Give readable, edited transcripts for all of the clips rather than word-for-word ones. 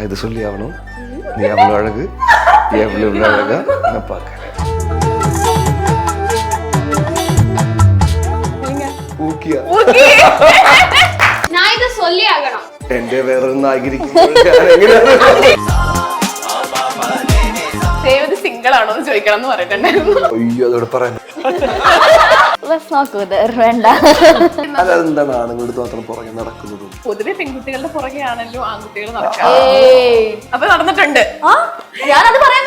இது சொல்லி ஆகணும். நீ அவ்வளோ அழகு, நீ அவ்வளோ அழகா நான் பார்க்கறேன். ஊக்கியா நான் இதை சொல்லி ஆகணும். എന്റെ വേറെ ഒന്നും ആഗ്രഹിക്കും. സിംഗിൾ ആണോ എന്ന് ചോദിക്കണം എന്ന് പറഞ്ഞിട്ടുണ്ടായിരുന്നു. അയ്യോ അതോടെ പറയാൻ വേണ്ട. അതെന്താണ് ആണുങ്ങളുടെ മാത്രം പുറകെ നടക്കുന്നതും? പൊതുവെ പെൺകുട്ടികളുടെ പുറകെയാണല്ലോ ആൺകുട്ടികൾ നടക്കാറ്. അപ്പൊ നടന്നിട്ടുണ്ട്. ഞാനത് പറയാൻ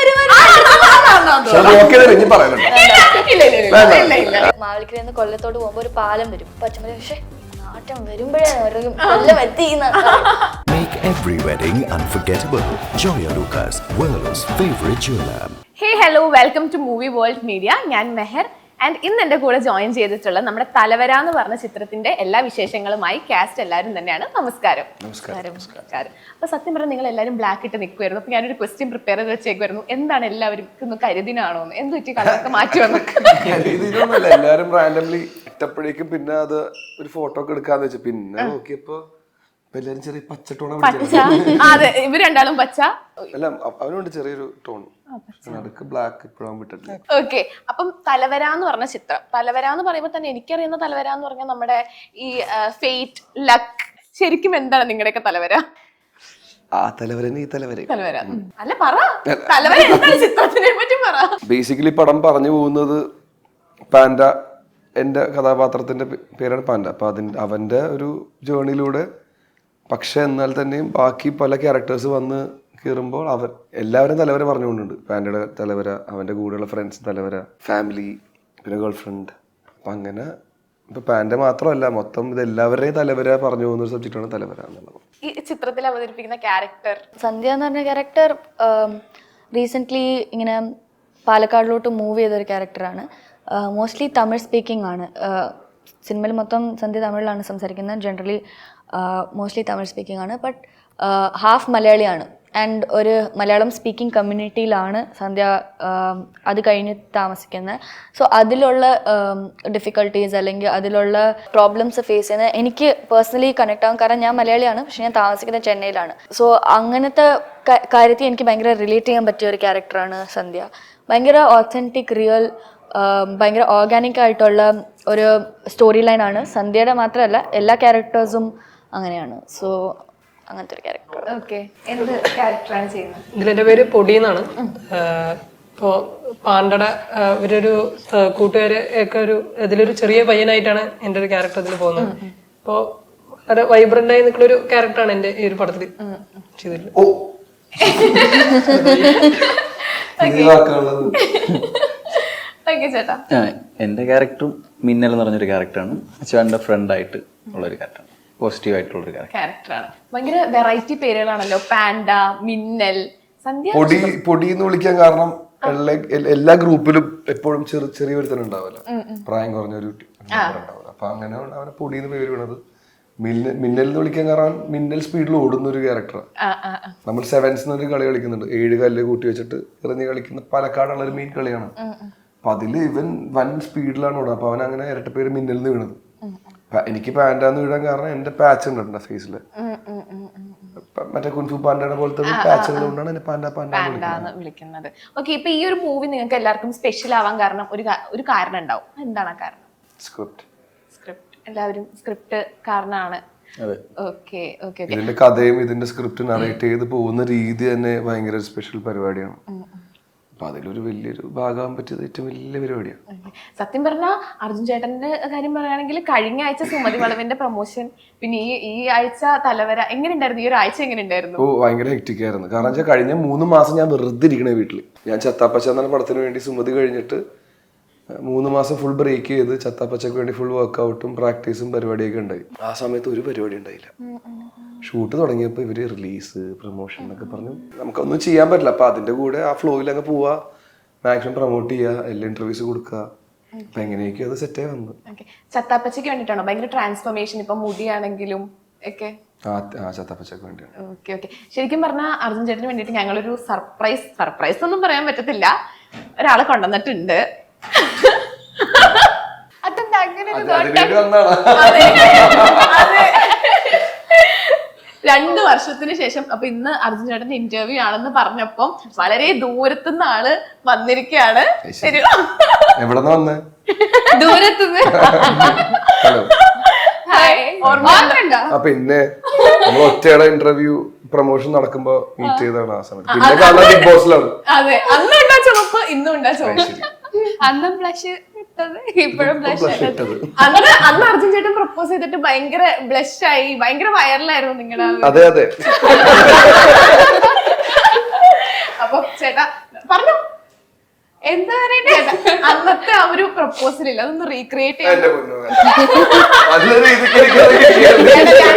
മാവലിക്കരന്ന് കൊല്ലത്തോട്ട് പോകുമ്പോ ഒരു പാലം വരും. പച്ചമല പക്ഷെ നാട്ടം വരുമ്പോഴേ കൊല്ലം എത്തി. Make every wedding unforgettable. Joya Lucas, world's favorite jeweler. Hey hello, welcome to movie world media. ഞാൻ മെഹർ. ആൻഡ് ഇന്ന് എൻ്റെ കൂടെ ജോയിൻ ചെയ്തിട്ടുള്ള നമ്മുടെ തലവര എന്ന് പറഞ്ഞ ചിത്രത്തിന്റെ എല്ലാ വിശേഷങ്ങളുമായി കാസ്റ്റ് എല്ലാവരും തന്നെയാണ്. നമസ്കാരം. നമസ്കാരം. അപ്പൊ സത്യം പറഞ്ഞാൽ നിങ്ങൾ എല്ലാവരും ബ്ലാക്ക് ഇട്ട് നിൽക്കുമായിരുന്നു. അപ്പൊ ഞാനൊരു ക്വസ്റ്റ്യൻ പ്രിപ്പയർ ചെയ്ത് വെച്ചേക്കുമായിരുന്നു. എന്താണ് എല്ലാവരും ഇന്ന് കരുതിനാണോ എന്ന്? എന്ത് പറ്റി കളറൊക്കെ മാറ്റി വന്നു? എല്ലാരും റാൻഡംലി ഇട്ടപ്പോഴേക്കും പിന്നെ അത് ഒരു ഫോട്ടോ ഒക്കെ എടുക്കാന്ന് വെച്ചു. പിന്നെ നോക്കിയപ്പോ എല്ലാരും ചെറിയ പച്ച ടോണാണ്. അതെ, ഇവർ രണ്ടാളും പച്ച. അല്ല, അവനുണ്ട് ചെറിയൊരു ടോൺ. ബ്ലാക്ക് ഇപ്പോഴും വിട്ടിട്ടില്ല. ഓക്കെ, അപ്പം തലവര എന്ന് പറഞ്ഞ ചിത്രം. തലവര എന്ന് പറയുമ്പോൾ തന്നെ എനിക്കറിയുന്ന തലവര എന്ന് പറഞ്ഞാൽ നമ്മുടെ ഈ ഫേറ്റ്, ലക്ക്. ശരിക്കും എന്താണ് നിങ്ങളുടെയൊക്കെ തലവര? ആ തലവരന് ഈ തലവര അല്ല, പറ തലവര എന്താണ് ചിത്രത്തിനെ പറ്റി പറ. ബേസിക്കലി പടം പറഞ്ഞു പോകുന്നത് പാൻഡ, എന്റെ കഥാപാത്രത്തിന്റെ പേരാണ് പാൻഡ. അപ്പൊ അവന്റെ ഒരു ജേണിയിലൂടെ, പക്ഷെ എന്നാൽ തന്നെയും ബാക്കി പല ക്യാരക്ടേഴ്സ് വന്ന് കയറുമ്പോൾ എല്ലാവരും തലവര പറഞ്ഞുകൊണ്ടുണ്ട്. പാൻഡയുടെ തലവര, അവന്റെ കൂടെയുള്ള ഫ്രണ്ട്സ് തലവര, ഫാമിലി, പിന്നെ ഗേൾ ഫ്രണ്ട്. അപ്പൊ അങ്ങനെ ഇപ്പൊ പാൻഡ മാത്രമല്ല, മൊത്തം ഇത് എല്ലാവരുടെയും തലവര പറഞ്ഞു പോകുന്ന ഒരു സബ്ജക്റ്റാണ് തലവര എന്നുള്ളത്. ഈ ചിത്രത്തിൽ അവതരിപ്പിക്കുന്ന ക്യാരക്ടർ സന്ധ്യ എന്ന് പറഞ്ഞ ക്യാരക്ടർ റീസെൻ്റ്ലി ഇങ്ങനെ പാലക്കാടിലോട്ട് മൂവ് ചെയ്തൊരു ക്യാരക്ടറാണ്. മോസ്റ്റ്ലി തമിഴ് സ്പീക്കിംഗ് ആണ്. സിനിമയിൽ മൊത്തം സന്ധ്യ തമിഴിലാണ് സംസാരിക്കുന്നത്. ജനറലി മോസ്റ്റ്ലി തമിഴ് സ്പീക്കിംഗ് ആണ്. ബട്ട് ഹാഫ് മലയാളിയാണ്. ആൻഡ് ഒരു മലയാളം സ്പീക്കിംഗ് കമ്മ്യൂണിറ്റിയിലാണ് സന്ധ്യ അത് കഴിഞ്ഞ് താമസിക്കുന്നത്. സോ അതിലുള്ള ഡിഫിക്കൽട്ടീസ് അല്ലെങ്കിൽ അതിലുള്ള പ്രോബ്ലംസ് ഫേസ് ചെയ്യുന്നത് എനിക്ക് പേഴ്സണലി കണക്ട് ആകും. കാരണം ഞാൻ മലയാളിയാണ്, പക്ഷെ ഞാൻ താമസിക്കുന്നത് ചെന്നൈയിലാണ്. സോ അങ്ങനത്തെ കാര്യത്തിൽ എനിക്ക് ഭയങ്കര റിലേറ്റ് ചെയ്യാൻ പറ്റിയ ഒരു ക്യാരക്ടറാണ് സന്ധ്യ. ഭയങ്കര ഓത്തൻറ്റിക്, റിയൽ, ഭയങ്കര ഓർഗാനിക് ആയിട്ടുള്ള ഒരു സ്റ്റോറി ലൈനാണ്. സന്ധ്യയുടെ മാത്രമല്ല, എല്ലാ ക്യാരക്ടേഴ്സും അങ്ങനെയാണ്. സോ അങ്ങനത്തെ ഒരു ക്യാരക്ടർ. ഓക്കെ, എന്ത് ക്യാരക്ടറാണ് ചെയ്യുന്നത്? ഇതിലെൻ്റെ പേര് പൊടി എന്നാണ്. ഇപ്പോൾ പാണ്ടയുടെ ഇവരൊരു കൂട്ടുകാര് ഒക്കെ ഇതിലൊരു ചെറിയ പയ്യനായിട്ടാണ് എൻ്റെ ഒരു ക്യാരക്ടർ ഇതിൽ പോകുന്നത്. ഇപ്പോൾ വളരെ വൈബ്രന്റ് ആയി നിൽക്കുന്ന ഒരു ക്യാരക്ടറാണ് എൻ്റെ ഈ ഒരു പടത്തിൽ ചെയ്തിട്ടുള്ളത്. എൻ്റെ ക്യാരക്ടറും മിന്നൽ എന്ന് പറഞ്ഞൊരു ക്യാരക്ടറാണ്. അച്ഛൻ്റെ ഫ്രണ്ടായിട്ട് ഉള്ളൊരു ക്യാരക്ടറാണ്. പോസിറ്റീവ് ആയിട്ടുള്ളൊരു ക്യാരക്ടറാണ്. ഭയങ്കര വെറൈറ്റി പേരുകളാണല്ലോ. പാൻഡ, മിന്നൽ, സന്ധ്യ. പൊടി എന്ന് വിളിക്കാൻ കാരണം എല്ലാ ഗ്രൂപ്പിലും എപ്പോഴും ചെറിയൊരു തന്നെ ഉണ്ടാവല്ലോ, പ്രായം കുറഞ്ഞൊരു ഉണ്ടാവില്ല. അപ്പൊ അങ്ങനെ അവനെ പൊടി എന്ന് പേര് വീണത്. മിന്നൽ എന്ന് വിളിക്കാൻ കാരണം മിന്നൽ സ്പീഡിൽ ഓടുന്ന ഒരു ക്യാരക്ടറാണ്. നമ്മൾ സെവൻസ് എന്നൊരു കളി കളിക്കുന്നുണ്ട്. 7 കല്ല് കൂട്ടി വെച്ചിട്ട് എറിഞ്ഞ് കളിക്കുന്ന പാലക്കാടുള്ള ഒരു മെയിൻ കളിയാണ്. അപ്പൊ അതില് ഇവൻ വൻ സ്പീഡിലാണ് ഓടുന്നത്. അപ്പൊ അവൻ അങ്ങനെ ഇരട്ട പേര് മിന്നൽ എന്ന് വീണത്. എനിക്ക് പാൻഡാന്ന് വീഴാൻ കാരണം എന്റെ പാച്ച് ഉണ്ട് ഫേസില്. മറ്റേ കുൻഫു പാൻഡയുടെ പോലത്തെ പാച്ചുകൾ കൊണ്ടാണ് പാൻഡ വിളിക്കുന്നത്. ഓക്കെ, ഇപ്പൊ ഈ ഒരു മൂവി നിങ്ങൾക്ക് എല്ലാവർക്കും സ്പെഷ്യൽ ആവാൻ കാരണം ഒരു കാരണം ഉണ്ടാവും. എന്താണ് ആ കാരണം? സ്ക്രിപ്റ്റ്. എല്ലാവരും സ്ക്രിപ്റ്റ് കാരണമാണ്. Okay okay. ഇതിന്റെ കഥയും ഇതിന്റെ സ്ക്രിപ്റ്റ് നറേറ്റ് ചെയ്ത് പോകുന്ന രീതി തന്നെ ഭയങ്കര സ്പെഷ്യൽ പരിപാടിയാണ്. അപ്പൊ അതിലൊരു വലിയൊരു ഭാഗമാകാൻ പറ്റിയത് ഏറ്റവും വലിയ പരിപാടിയാണ്. സത്യം പറഞ്ഞാൽ അർജുൻ ചേട്ടന്റെ കാര്യം പറയുകയാണെങ്കിൽ കഴിഞ്ഞ ആഴ്ച സുമതി വളവിന്റെ പ്രൊമോഷൻ, പിന്നെ ഈ ആഴ്ച തലവര. എങ്ങനെയുണ്ടായിരുന്നു ഈ ഒരു ആഴ്ച? എങ്ങനെയുണ്ടായിരുന്നു? ഓ, ഭയങ്കര ഹെക്റ്റിക് ആയിരുന്നു. കാരണം വെച്ചാൽ കഴിഞ്ഞ 3 മാസം ഞാൻ വെറുതെ ഇരിക്കണേ വീട്ടില്. ഞാൻ ചത്താപ്പച്ച എന്ന പടത്തിന് വേണ്ടി സുമതി കഴിഞ്ഞിട്ട് 3 മാസം ഫുൾ ബ്രേക്ക് ചെയ്ത് ചത്താപ്പച്ചക്ക് വേണ്ടി ഫുൾ വർക്ക്ഔട്ടും പ്രാക്ടീസും പരിപാടിയൊക്കെ ഉണ്ടായി. ആ സമയത്ത് ഒരു പരിപാടി ഉണ്ടായില്ല. ഷൂട്ട് തുടങ്ങിയപ്പോൾ ഇവര് റിലീസ്, പ്രൊമോഷൻ എന്നൊക്കെ പറഞ്ഞു നമുക്കൊന്നും ചെയ്യാൻ പറ്റില്ല. അപ്പൊ അതിന്റെ കൂടെ ആ ഫ്ലോയിൽ അങ്ങ് പോവാ, മാക്സിമം പ്രൊമോട്ട് ചെയ്യുക, എല്ലാ ഇന്റർവ്യൂസ് കൊടുക്കുക. അപ്പൊ എങ്ങനെയൊക്കെ അത് സെറ്റ് ആയി വന്നു. ചത്താപ്പച്ചക്ക് വേണ്ടിട്ടാണോ ഭയങ്കര ട്രാൻസ്ഫോർമേഷൻ? ഇപ്പൊ മുടിയാണെങ്കിലും ഒക്കെ ചത്താപ്പച്ചക്ക് വേണ്ടിയാണ്. Okay okay. ശരിക്കും പറഞ്ഞാൽ അർജുൻ ചേട്ടന് വേണ്ടിയിട്ട് ഞങ്ങളൊരു സർപ്രൈസ് ഒന്നും പറയാൻ പറ്റത്തില്ല, ഒരാളെ കൊണ്ടുവന്നിട്ടുണ്ട്. അതെന്താ അങ്ങനെ? 2 വർഷത്തിന് ശേഷം അപ്പൊ ഇന്ന് അർജുൻ ചേട്ടന്റെ ഇന്റർവ്യൂ ആണെന്ന് പറഞ്ഞപ്പം വളരെ ദൂരത്തുനിന്ന് ആള് വന്നിരിക്കുകയാണ്. എവിടെന്നാ വന്നേ? ദൂരത്തുനിന്ന്. ഹലോ. ഓർമ്മയുണ്ടോ? പിന്നെ നമ്മൾ ഒറ്റയുടെ ഇന്റർവ്യൂ പ്രൊമോഷൻ നടക്കുമ്പോ മീറ്റ് ചെയ്താണ് ആ സമയത്ത്. പിന്നെ കാണാൻ ബിഗ് ബോസിലാണ്. അതെ, അന്ന് ഉണ്ടാ ചുമപ്പ്, ഇന്നും ഉണ്ടാ ചുമപ്പ്. അന്നും ബ്ലഷ് ഇട്ടത്, ഇപ്പോഴും ബ്ലഷ് ഇട്ടത്. അന്ന് അർജുൻ ചേട്ടൻ പ്രപ്പോസ് ചെയ്തിട്ട് ഭയങ്കര ബ്ലഷ് ആയി, ഭയങ്കര വൈറലായിരുന്നു നിങ്ങളുടെ. അതെ അതെ. അപ്പൊ ചേട്ടാ പറഞ്ഞു എന്താ പറയട്ടെ, അന്നത്തെ ആ ഒരു പ്രപ്പോസലില്ല, അതൊന്ന് റീക്രിയേറ്റ് ചെയ്യാൻ.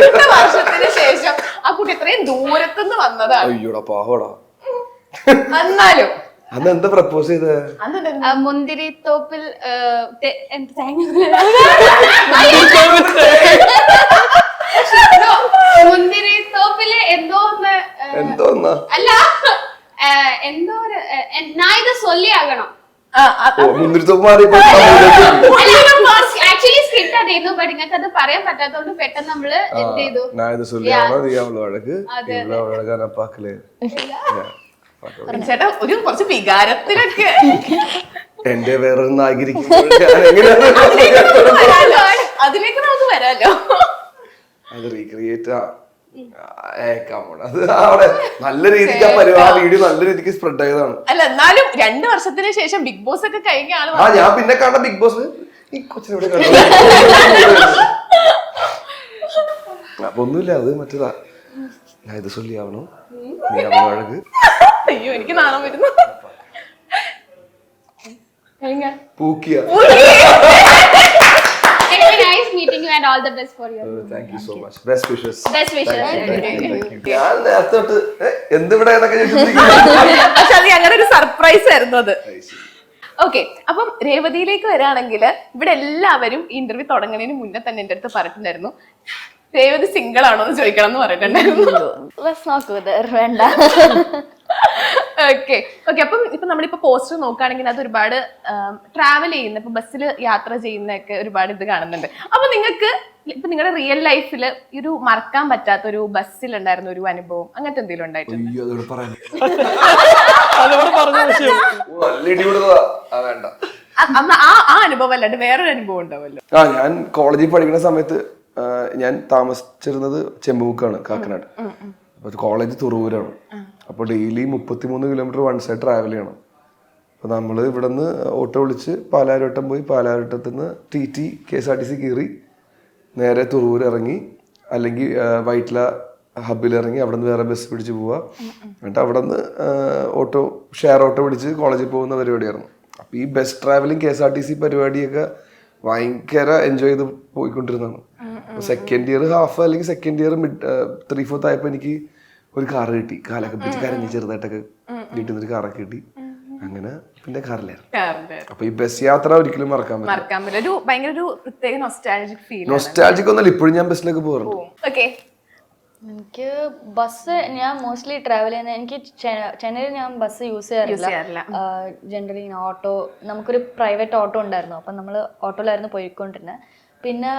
2 വർഷത്തിന് ശേഷം ആ കുട്ടി ഇത്രയും ദൂരത്തുനിന്ന് വന്നതാണ്. അയ്യോടാ പാവടാ. എന്നാലും അന്ന് എന്താ പ്രപ്പോസ് ചെയ്തേ? മുന്തിരി തോപ്പിൽ മുന്തിരി തോപ്പില് എന്തോന്നാ അല്ല എന്തോ ഒരു ഞാൻ ഇത് சொல்லி ആകണം. മുന്തിരിത്തോപ്പ് മാറിയപ്പോ ആക്ച്വലി സ്ക്രിപ്റ്റ് അതായിരുന്നു, ബട്ട് നിങ്ങൾക്ക് അത് പറയാൻ പറ്റാത്തതുകൊണ്ട് പെട്ടെന്ന് നമ്മള് എന്ത് ചെയ്തു, ചേട്ടാ ഒരു കുറച്ച് വികാരത്തിലൊക്കെ എന്റെ വേറൊരു നാഗരിക്കും അതിലേക്ക് നമുക്ക് വരാലോ. അത് റീക്രിയേറ്റ് അത് അവിടെ നല്ല രീതിക്ക് ആ വീഡിയോ നല്ല രീതിക്ക് സ്പ്രെഡ് ആയതാണ്. അല്ല എന്നാലും 2 വർഷത്തിന് ശേഷം ബിഗ് ബോസ് ഒക്കെ കഴിഞ്ഞ ആള് ഞാൻ പിന്നെ കാണാം ബിഗ് ബോസ്. ഈ കൊച്ചിനെവിടെ അപ്പൊ ഒന്നുമില്ല, അത് മറ്റേതാ. ഞാൻ ഇത് ചൊല്ലിയാവണം നീ അവഴക്. അയ്യോ എനിക്ക് നാണം വരുന്നു. പൂക്കിയ. nice meeting you and all the best for you. Thank you so much. Best wishes. Best wishes. ഞാൻ നേരത്തെ തൊട്ട് എന്തിവിടെ പക്ഷെ അത് ഞങ്ങളുടെ ഒരു സർപ്രൈസ് ആയിരുന്നു അത്. ഓക്കെ, അപ്പം രേവതിയിലേക്ക് വരികയാണെങ്കിൽ ഇവിടെ എല്ലാവരും ഈ ഇന്റർവ്യൂ തുടങ്ങുന്നതിന് മുന്നേ തന്നെ എന്റെ അടുത്ത് പറഞ്ഞിട്ടുണ്ടായിരുന്നു രേവതി സിംഗിൾ ആണോ എന്ന് ചോദിക്കണം എന്ന് പറഞ്ഞിട്ടുണ്ടായിരുന്നു. വേണ്ട. Okay okay. അപ്പം ഇപ്പൊ നമ്മളിപ്പോ പോസ്റ്റർ നോക്കുകയാണെങ്കിൽ അത് ഒരുപാട് ട്രാവൽ ചെയ്യുന്ന, ഇപ്പൊ ബസ്സിൽ യാത്ര ചെയ്യുന്നൊക്കെ ഒരുപാട് ഇത് കാണുന്നുണ്ട്. അപ്പൊ നിങ്ങൾക്ക് ഇപ്പൊ നിങ്ങളുടെ റിയൽ ലൈഫിൽ ഒരു മറക്കാൻ പറ്റാത്ത ഒരു ബസ്സിൽ ഉണ്ടായിരുന്ന ഒരു അനുഭവം അങ്ങനത്തെ എന്തെങ്കിലും ഉണ്ടായിട്ടുണ്ട്? അന്ന് ആ അനുഭവം അല്ലാണ്ട് വേറൊരു അനുഭവം ഉണ്ടാവല്ലോ. ഞാൻ കോളേജിൽ പഠിക്കുന്ന സമയത്ത് ഞാൻ താമസിച്ചിരുന്നത് ചെമ്പൂക്കാണ്, കാക്കനാട്. അപ്പൊ കോളേജ് തുറവൂരാണ്. അപ്പൊ daily 33 kilometre one side travel ചെയ്യണം. അപ്പൊ നമ്മള് ഇവിടെ നിന്ന് ഓട്ടോ വിളിച്ച് പാലാരിവട്ടം പോയി, പാലാരിവട്ടത്ത് നിന്ന് TT KSRTC കയറി നേരെ തുറവൂർ ഇറങ്ങി, അല്ലെങ്കിൽ വൈറ്റ്ല ഹബിൽ ഇറങ്ങി അവിടെ നിന്ന് വേറെ ബസ് പിടിച്ച് പോവുക. എന്നിട്ട് അവിടെ നിന്ന് ഷെയർ ഓട്ടോ പിടിച്ച് കോളേജിൽ പോകുന്ന പരിപാടിയായിരുന്നു. അപ്പൊ ഈ ബസ് ട്രാവലിംഗ് KSRTC പരിപാടിയൊക്കെ ഭയങ്കര എൻജോയ് ചെയ്ത് പോയിക്കൊണ്ടിരുന്നതാണ്. സെക്കൻഡ് ഇയർ ഹാഫ് അല്ലെങ്കിൽ സെക്കൻഡ് ഇയർ 3/4 ആയപ്പോ എനിക്ക് ഒരു കാറ് കിട്ടി. കാലൊക്കെ പിടിച്ച് കരഞ്ഞ് ചെറുതായിട്ടൊക്കെ വീട്ടിൽ നിന്നൊരു കാറൊക്കെ കിട്ടി. അങ്ങനെ പിന്നെ കാറിലായിരുന്നു. അപ്പൊ ഈ ബസ് യാത്ര ഒരിക്കലും മറക്കാൻ പറ്റില്ല. ഒരു ഭയങ്കര ഒരു പ്രത്യേക നൊസ്റ്റാൾജിക് ഫീൽ. നൊസ്റ്റാൾജിക് ഒന്നല്ല, ഇപ്പോഴും ഞാൻ ബസ്സിലൊക്കെ പോകാറുണ്ട്. ഓക്കെ. എനിക്ക് ബസ് ഞാൻ മോസ്റ്റ്ലി ട്രാവൽ ചെയ്യുന്ന, എനിക്ക് ചെന്നൈയിൽ ഞാൻ ബസ് യൂസ് ചെയ്യാറില്ല. ജനറലി ഓട്ടോ, നമുക്കൊരു പ്രൈവറ്റ് ഓട്ടോ ഉണ്ടായിരുന്നു. അപ്പം നമ്മൾ ഓട്ടോയിലായിരുന്നു പോയിക്കൊണ്ടിരുന്നത്. പിന്നെ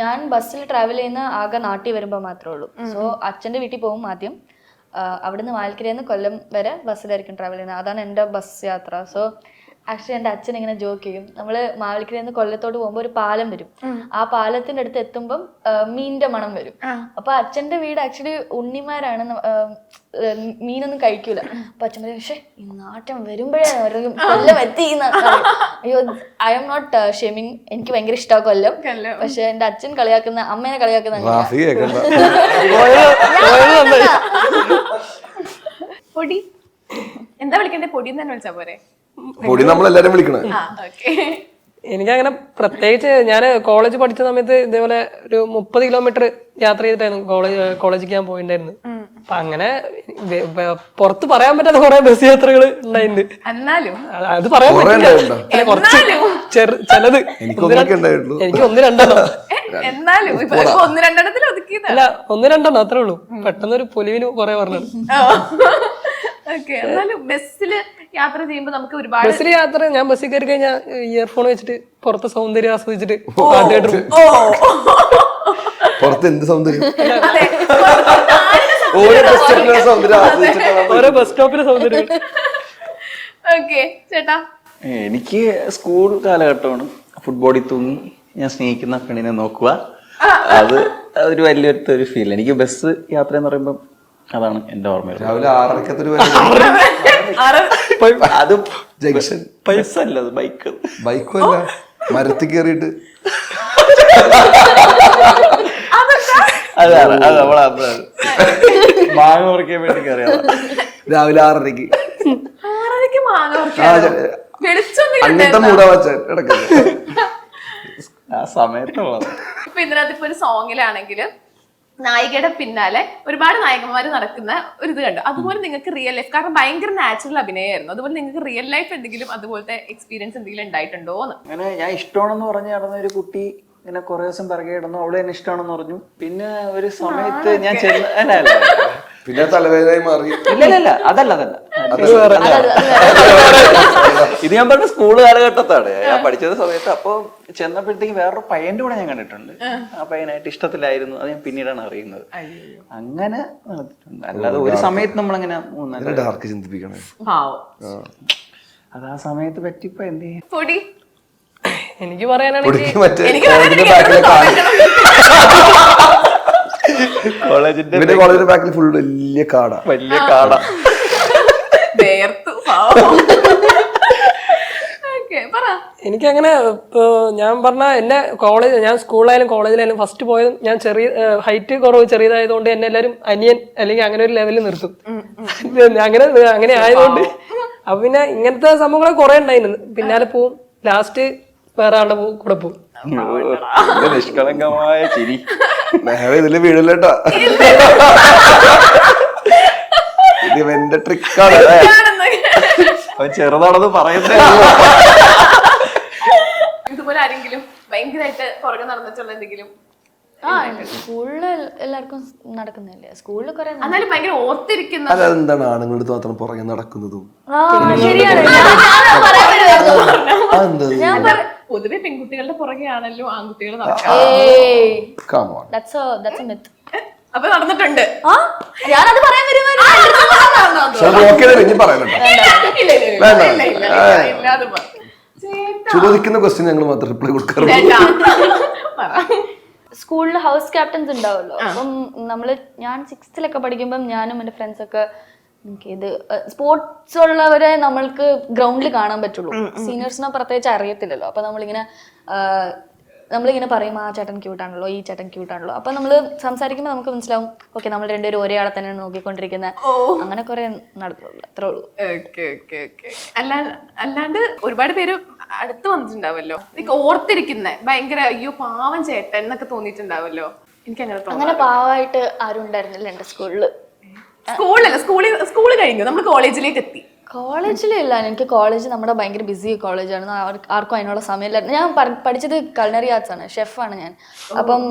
ഞാൻ ബസ്സിൽ ട്രാവൽ ചെയ്യുന്ന ആകെ നാട്ടിൽ വരുമ്പോൾ മാത്രമേ ഉള്ളൂ. സോ അച്ഛൻ്റെ വീട്ടിൽ പോകും ആദ്യം. അവിടുന്ന് മാൽക്കരയിൽ നിന്ന് കൊല്ലം വരെ ബസ്സിലായിരിക്കും ട്രാവൽ ചെയ്യുന്നത്. അതാണ് എൻ്റെ ബസ് യാത്ര. സോ ആക്ച്വലി എൻ്റെ അച്ഛൻ ഇങ്ങനെ ജോക്ക് ചെയ്യും, നമ്മൾ മാവേലിക്കരയിൽ നിന്ന് കൊല്ലത്തോട്ട് പോകുമ്പോൾ ഒരു പാലം വരും. ആ പാലത്തിന്റെ അടുത്ത് എത്തുമ്പം മീനിന്റെ മണം വരും. അപ്പൊ അച്ഛന്റെ വീട് ആക്ച്വലി ഉണ്ണിമാരാണ്, മീനൊന്നും കഴിക്കൂല. അപ്പൊ അച്ഛൻ പറയും, പക്ഷെ ഈ നാട്ടം വരുമ്പോഴേ കൊല്ലം എത്തി. അയ്യോ, ഐ എം നോട്ട് ഷെമിങ്, എനിക്ക് ഭയങ്കര ഇഷ്ടമാണ് കൊല്ലം. പക്ഷെ എന്റെ അച്ഛൻ കളിയാക്കുന്ന, അമ്മേനെ കളിയാക്കുന്ന പൊടി എന്താ വിളിക്കണ്ടേ? പൊടി തന്നെ വിളിച്ചാ പോരെ? പൊടി നമ്മളെല്ലാരും വിളിക്കണേ. എനിക്കങ്ങനെ പ്രത്യേകിച്ച്, ഞാൻ കോളേജ് പഠിച്ച സമയത്ത് ഇതേപോലെ ഒരു 30 കിലോമീറ്റർ യാത്ര ചെയ്തിട്ടായിരുന്നു കോളേജിലേക്ക് ഞാൻ പോയിട്ടുണ്ടായിരുന്നു. അപ്പൊ അങ്ങനെ പുറത്ത് പറയാൻ പറ്റാത്ത കുറെ ബസ് യാത്രകൾ ഉണ്ടായിട്ടുണ്ട്. അത് പറയാൻ പറ്റില്ല, കുറച്ച് ചിലത് എനിക്ക് 1-2 അല്ല 1-2 അത്രേ ഉള്ളൂ. പെട്ടെന്ന് ഒരു പൊലിവിന് കുറെ പറഞ്ഞത്. ബസ്സില് യാത്ര ചെയ്യുമ്പോ നമുക്ക് ഒരുപാട്, ബസ്സിൽ യാത്ര, ഞാൻ ബസ്സിൽ കയറി കഴിഞ്ഞാൽ ഇയർഫോൺ വെച്ചിട്ട് പുറത്തെ സൗന്ദര്യം ആസ്വദിച്ചിട്ട് പാട്ട് കേട്ടു. പുറത്ത് എന്ത് സൗന്ദര്യം? ഓരോ ബസ് സ്റ്റോപ്പിലെ സൗന്ദര്യം ആസ്വദിച്ചിട്ടാണ് ഓരോ ബസ് സ്റ്റോപ്പിലെ സൗന്ദര്യം. ഓക്കെ ചേട്ടാ. എനിക്ക് സ്കൂൾ കാലഘട്ടമാണ്. ഫുട്ബോളിൽ തൂങ്ങി ഞാൻ സ്നേഹിക്കുന്ന പെണ്ണിനെ നോക്കുക, അത് ഒരു വലിയൊരു ഫീൽ. എനിക്ക് ബസ് യാത്ര എന്ന് പറയുമ്പോൾ അതാണ് എന്റെ ഓർമ്മ. രാവിലെ 6:30 അത് ജംഗ്ഷൻ പൈസ അല്ല, അത് ബൈക്ക്. ബൈക്കും അല്ല, മരത്തിൽ കയറിയിട്ട് അതാണ് അത് നമ്മളെ മാങ്ങ പറിക്കാൻ വേണ്ടി കയറിയതാണ് രാവിലെ 6:30. 6:30 മാങ്ങ പറിക്കാനോ? വെളിച്ചൊന്നും അങ്ങനത്തെ മൂടാ വച്ച ഇടയ്ക്ക് ആ സമയത്തുള്ളത്. ഇപ്പൊ ഇതിനകത്ത് ഇപ്പൊ ഒരു സോങ്ങിലാണെങ്കിൽ നായികയുടെ പിന്നാലെ ഒരുപാട് നായകന്മാര് നടക്കുന്ന ഒരു ഇത് കണ്ടു. അതുപോലെ നിങ്ങൾക്ക് റിയൽ ലൈഫ്, കാരണം ഭയങ്കര നാച്ചുറൽ അഭിനയമായിരുന്നു, അതുപോലെ നിങ്ങൾക്ക് റിയൽ ലൈഫ് എന്തെങ്കിലും അതുപോലത്തെ എക്സ്പീരിയൻസ് എന്തെങ്കിലും ഉണ്ടായിട്ടുണ്ടോന്ന്? അങ്ങനെ ഞാൻ ഇഷ്ടമാണെന്ന് പറഞ്ഞ് നടന്ന ഒരു കുട്ടി ഇങ്ങനെ കുറെ ദിവസം പിറകെ ഇടുന്നു, അവളെ എന്നെ ഇഷ്ടമാണെന്ന് പറഞ്ഞു. പിന്നെ ഒരു സമയത്ത് ഞാൻ പിന്നെ തലവേദനയായി മാറി. ഇല്ല അതല്ല ഇത് ഞാൻ പറഞ്ഞ സ്കൂൾ കാലഘട്ടത്താണ് ഞാൻ പഠിച്ചത് സമയത്ത്. അപ്പൊ ചെന്നപ്പോഴത്തേക്ക് വേറൊരു പയ്യന്റെ കൂടെ ഞാൻ കണ്ടിട്ടുണ്ട്. ആ പയ്യനായിട്ട് ഇഷ്ടത്തിലായിരുന്നു, അത് ഞാൻ പിന്നീടാണ് അറിയുന്നത്. അങ്ങനെ നടത്തിയിട്ടുണ്ട്. അല്ലാതെ ഒരു സമയത്ത് നമ്മളങ്ങനെ ഡാർക്ക് ചിന്തിപ്പിക്കണേ. അത് ആ സമയത്ത് പറ്റിപ്പോ എന്ത് ചെയ്യും. പൊടി എനിക്ക് പറയാനാണെങ്കിൽ കോളേജിന്റെ ബാക്കിൽ ഫുൾ വലിയ കാടാ. എനിക്കങ്ങനെ ഇപ്പൊ ഞാൻ പറഞ്ഞ എന്നെ ഞാൻ സ്കൂളിലായാലും കോളേജിലായാലും ഫസ്റ്റ് പോയത് ഞാൻ ഹൈറ്റ് കുറവ് ചെറിയതായതുകൊണ്ട് എന്നെ എല്ലാവരും അനിയൻ അല്ലെങ്കിൽ അങ്ങനെ ഒരു ലെവലിൽ നിർത്തും. അങ്ങനെ ആയതുകൊണ്ട് അപ്പൊ പിന്നെ ഇങ്ങനത്തെ സംഭവങ്ങൾ കുറെ ഉണ്ടായിരുന്നു. പിന്നാലെ പോവും, ലാസ്റ്റ് വേറെ ആളുടെ കൂടെ പോവും. നിഷ്കളങ്കമായ ചിരി. ഇതില് വീഴല്ലേട്ടാ, ഇത് ഇവന്റെ ട്രിക്കാണ്. ചെറുതാണെന്ന് പറയുന്നത്. ഇതുപോലെ ആരെങ്കിലും ഭയങ്കരമായിട്ട് പുറകെ നടന്നിട്ടുള്ള എന്തെങ്കിലും? സ്കൂളില് എല്ലാവർക്കും നടക്കുന്നില്ലേ, സ്കൂളിൽ കുറെ. എന്നാലും ഭയങ്കര ഓർത്തിരിക്കുന്ന അതെന്താണ് ആണുങ്ങളുടെ അടുത്ത് മാത്രം പുറകെ നടക്കുന്നതും? ശരിയാണ്. പൊതുവെ പെൺകുട്ടികളുടെ പുറകെയാണല്ലോ ആൺകുട്ടികൾ. അപ്പൊ നടന്നിട്ടുണ്ട്. ഞാനത് പറയാൻ ചോദിക്കുന്ന ക്വസ്റ്റ്യൻ ഞങ്ങൾ മാത്രം റിപ്ലൈ കൊടുക്കാറുള്ളൂ. സ്കൂളിൽ ഹൗസ് ക്യാപ്റ്റൻസ് ഉണ്ടാവുമല്ലോ. അപ്പം ഞാൻ 6th പഠിക്കുമ്പം ഞാനും എൻ്റെ ഫ്രണ്ട്സൊക്കെ ഇത് സ്പോർട്സ് ഉള്ളവരെ നമ്മൾക്ക് ഗ്രൗണ്ടിൽ കാണാൻ പറ്റുള്ളൂ. സീനിയേഴ്സിനെ പ്രത്യേകിച്ച് അറിയത്തില്ലല്ലോ. അപ്പൊ നമ്മളിങ്ങനെ പറയും, ആ ചേട്ടൻ ക്യൂട്ടാണല്ലോ, ഈ ചേട്ടൻ ക്യൂട്ടാണല്ലോ. അപ്പൊ നമ്മൾ സംസാരിക്കുമ്പോൾ നമുക്ക് മനസ്സിലാവും, ഓക്കെ നമ്മൾ രണ്ടുപേരും ഒരേ ആളെ തന്നെയാണ് നോക്കിക്കൊണ്ടിരിക്കുന്നത്. അങ്ങനെ കുറെ നടക്കുള്ളൂ, അത്രേ ഉള്ളൂ. അല്ലാണ്ട് ഒരുപാട് പേര് അടുത്ത് വന്നിട്ടുണ്ടാവല്ലോ, ഓർത്തിരിക്കുന്ന ഭയങ്കര അയ്യോ പാവം ചേട്ടൻ എന്നൊക്കെ തോന്നിയിട്ടുണ്ടാവല്ലോ. എനിക്ക് അങ്ങനെ പാവമായിട്ട് ആരും ഉണ്ടായിരുന്നില്ല എന്റെ സ്കൂളില്. സ്കൂള് കഴിഞ്ഞു, നമ്മൾ കോളേജിലേക്ക് എത്തി. കോളേജിലില്ല, എനിക്ക് കോളേജ് നമ്മുടെ ഭയങ്കര ബിസി കോളേജാണ്. ആർക്കും അതിനുള്ള സമയമില്ലായിരുന്നു. ഞാൻ പഠിച്ചത് കൾനറി ആർട്സ് ആണ്, ഷെഫാണ് ഞാൻ. അപ്പം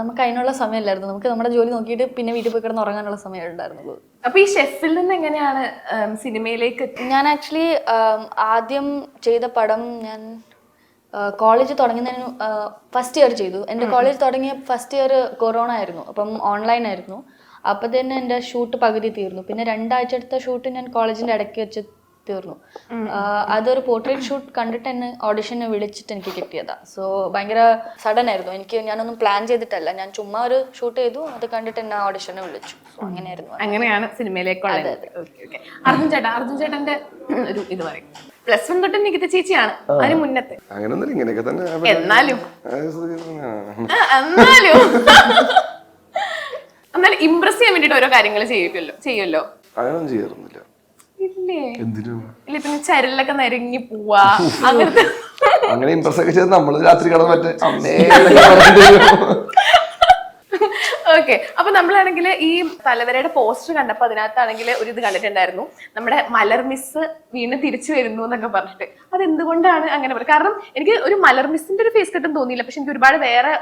നമുക്ക് അതിനുള്ള സമയമില്ലായിരുന്നു. നമുക്ക് നമ്മുടെ ജോലി നോക്കിയിട്ട് പിന്നെ വീട്ടിൽ പോയി കിടന്ന് ഉറങ്ങാനുള്ള സമയം ഉണ്ടായിരുന്നുള്ളൂ. അപ്പൊ ഈ ഷെഫിൽ നിന്ന് എങ്ങനെയാണ് സിനിമയിലേക്ക്? ഞാൻ ആക്ച്വലി ആദ്യം ചെയ്ത പടം ഞാൻ കോളേജ് തുടങ്ങുന്നതിന് ഫസ്റ്റ് ഇയർ ചെയ്തു. എൻ്റെ കോളേജ് തുടങ്ങിയ ഫസ്റ്റ് ഇയർ കൊറോണ ആയിരുന്നു, അപ്പം ഓൺലൈൻ ആയിരുന്നു. അപ്പം തന്നെ എൻ്റെ ഷൂട്ട് പകുതി തീർന്നു. പിന്നെ 2 ആഴ്ച എടുത്ത ഷൂട്ട് ഞാൻ കോളേജിൻ്റെ ഇടയ്ക്ക് വെച്ച് തീർന്നു. അതൊരു പോർട്രേറ്റ് ഷൂട്ട് കണ്ടിട്ട് എന്നെ ഓഡിഷന് വിളിച്ചിട്ട് എനിക്ക് കിട്ടിയതാ. സോ ഭയങ്കര സഡൻ ആയിരുന്നു. ഞാനൊന്നും പ്ലാൻ ചെയ്തിട്ടല്ല, ഞാൻ ചുമ്മാ ഒരു ഷൂട്ട് ചെയ്തു, അത് കണ്ടിട്ട് എന്നെ ഓഡിഷന് വിളിച്ചു. അങ്ങനെയാണ് സിനിമയിലേക്കുള്ളത്. അർജുൻ ചേട്ടന്റെ ഒരു ഇത് പറയും, +1 തൊട്ട് നികിത ചേച്ചിയാണ് അതിന് മുന്നത്തെ. അങ്ങനൊന്നും ഇങ്ങനെയൊക്കെ തന്നെ. എന്നാലും ഇംപ്രസ് ചെയ്യാൻ വേണ്ടിട്ട് ഓരോ കാര്യങ്ങൾ ചെയ്യുമല്ലോ. അങ്ങനൊന്നും ചെയ്യാറൊന്നുമില്ല. ഇല്ലേ? ഇല്ല, പിന്നെ ചരലൊക്കെ നിരങ്ങി പോവാ അങ്ങനെ ഇംപ്രസ് ഒക്കെ ചെയ്ത് നമ്മള് രാത്രി കിടന്ന് മറ്റേ അമ്മേ. ഓക്കെ, അപ്പൊ നമ്മളാണെങ്കിൽ ഈ തലവരയുടെ പോസ്റ്റർ കണ്ടപ്പോ അതിനകത്താണെങ്കിൽ ഒരു ഇത് കണ്ടിട്ടുണ്ടായിരുന്നു, നമ്മുടെ മലർ മിസ് വീണ്ടും തിരിച്ചു വരുന്നു എന്നൊക്കെ പറഞ്ഞിട്ട്. അതെന്തുകൊണ്ടാണ് അങ്ങനെ പറയുക? കാരണം എനിക്ക് ഒരു മലർ മിസ്സിന്റെ ഒരു ഫേസ് കട്ടും തോന്നിയില്ല, പക്ഷെ എനിക്ക്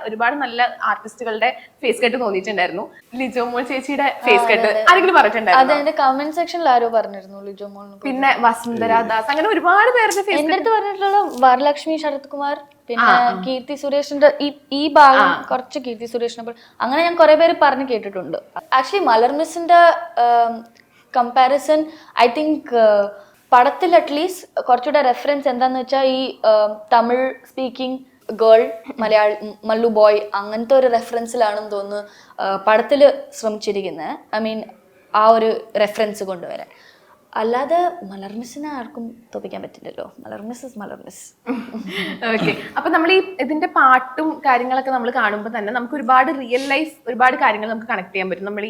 ഒരുപാട് നല്ല ആർട്ടിസ്റ്റുകളുടെ ഫേസ് കട്ട് തോന്നിയിട്ടുണ്ടായിരുന്നു. ലിജോ മോൾ ചേച്ചിയുടെ ഫേസ് കട്ട് ആരെങ്കിലും പറഞ്ഞിട്ടുണ്ടായിരുന്നു? അതെ, കമന്റ് സെക്ഷനിൽ ആരോ പറഞ്ഞിരുന്നു ലിജോ മോൾ. പിന്നെ വസുന്ധര ദാസ്, അങ്ങനെ ഒരുപാട് പേരുടെ ഫേസ്. എന്റെ അടുത്ത് പറഞ്ഞിട്ടുള്ള വരലക്ഷ്മി, ശരത് കുമാർ, പിന്നെ കീർത്തി സുരേഷിന്റെ ഈ ഭാഗം കുറച്ച് കീർത്തി സുരേഷിനെ അങ്ങനെ ഞാൻ കുറെ പേര് പറഞ്ഞു കേട്ടിട്ടുണ്ട്. ആക്ച്വലി മലർ മിസ്സിന്റെ കമ്പാരിസൺ ഐ തിങ്ക് പടത്തിൽ അറ്റ്ലീസ്റ്റ് കുറച്ചുകൂടെ റെഫറൻസ് എന്താന്ന് വെച്ചാൽ ഈ Tamil speaking girl Mallu boy അങ്ങനത്തെ ഒരു റെഫറൻസിലാണെന്ന് തോന്നുന്നു പടത്തിൽ ശ്രമിച്ചിരിക്കുന്നത്. ഐ മീൻ ആ ഒരു റെഫറൻസ് കൊണ്ടുവരാൻ. അല്ലാതെ മലർ മിസ്സിനെ ആർക്കും തോപ്പിക്കാൻ പറ്റില്ലല്ലോ. Malar miss is Malar miss. Okay, അപ്പൊ നമ്മൾ ഈ ഇതിന്റെ പാട്ടും കാര്യങ്ങളൊക്കെ നമ്മൾ കാണുമ്പോൾ തന്നെ നമുക്ക് ഒരുപാട് റിയൽ ലൈഫ് ഒരുപാട് കാര്യങ്ങൾ നമുക്ക് കണക്ട് ചെയ്യാൻ പറ്റും. നമ്മൾ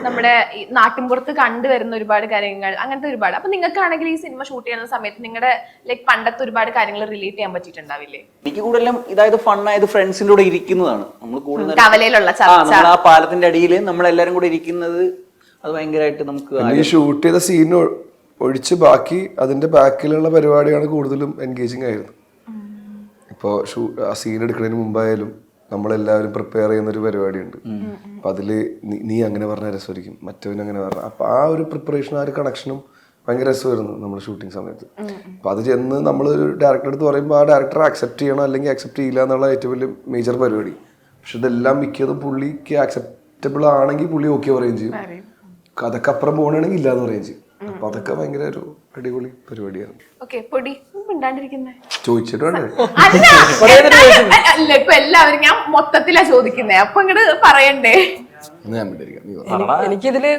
നമ്മുടെ ഈ നാട്ടിൻപുറത്ത് കണ്ടുവരുന്ന ഒരുപാട് കാര്യങ്ങൾ അങ്ങനത്തെ ഒരുപാട്. അപ്പൊ നിങ്ങൾക്കാണെങ്കിൽ ഈ സിനിമ ഷൂട്ട് ചെയ്യുന്ന സമയത്ത് നിങ്ങളുടെ ലൈക്ക് പണ്ടത്തെ ഒരുപാട് കാര്യങ്ങൾ റിലേറ്റ് ചെയ്യാൻ പറ്റിയിട്ടുണ്ടാവില്ലേ? എനിക്ക് കൂടുതലും ഇതായത് ഫണ്ണായത് ഫ്രണ്ട്സിന്റെ കൂടെ ഇരിക്കുന്നതാണ്. നമ്മൾ കൂടുതൽ കവലയിലുള്ള നമ്മൾ ആ പാലത്തിന്റെ അടിയിൽ നമ്മളെല്ലാരും കൂടെ ഇരിക്കുന്നത് അത് ഭയങ്കരമായിട്ട് നമുക്ക് ഈ ഷൂട്ട് ചെയ്ത സീൻ ഒഴിച്ച് ബാക്കി അതിന്റെ ബാക്കിലുള്ള പരിപാടിയാണ് കൂടുതലും എൻഗേജിങ് ആയിരുന്നു. ഇപ്പോൾ ആ സീൻ എടുക്കുന്നതിന് മുമ്പായാലും നമ്മളെല്ലാവരും പ്രിപ്പയർ ചെയ്യുന്ന ഒരു പരിപാടിയുണ്ട്. അപ്പൊ അതില് നീ അങ്ങനെ പറഞ്ഞ രസമായിരിക്കും, മറ്റവൻ അങ്ങനെ പറഞ്ഞ. അപ്പൊ ആ ഒരു പ്രിപ്പറേഷൻ ആ ഒരു കണക്ഷനും ഭയങ്കര രസമായിരുന്നു നമ്മൾ ഷൂട്ടിംഗ് സമയത്ത്. അപ്പൊ അത് ചെന്ന് നമ്മളൊരു ഡയറക്ടർ അടുത്ത് പറയുമ്പോൾ ആ ഡയറക്ടർ അക്സെപ്റ്റ് ചെയ്യണം അല്ലെങ്കിൽ അക്സെപ്റ്റ് ചെയ്യില്ല എന്നുള്ള ഏറ്റവും വലിയ മേജർ പരിപാടി. പക്ഷെ ഇതെല്ലാം മിക്കതും പുള്ളിക്ക് അക്സെപ്റ്റബിൾ ആണെങ്കിൽ പുള്ളി ഓക്കെ പറയുകയും ചെയ്യും. അതൊക്കെ അപ്പുറം പോകണമെങ്കിൽ ഇല്ലാന്ന് പറയുകയും ചെയ്യും. അപ്പൊ അതൊക്കെ ഭയങ്കര ഒരു അടിപൊളി പരിപാടിയാണ്. ചോദിച്ചിട്ട് വേണ്ടേ? അല്ല, ഇപ്പൊ എല്ലാവരും ഞാൻ മൊത്തത്തിലാ ചോദിക്കുന്നേ, അപ്പൊ ഇങ്ങോട്ട് പറയണ്ടേ? എനിക്കിതില്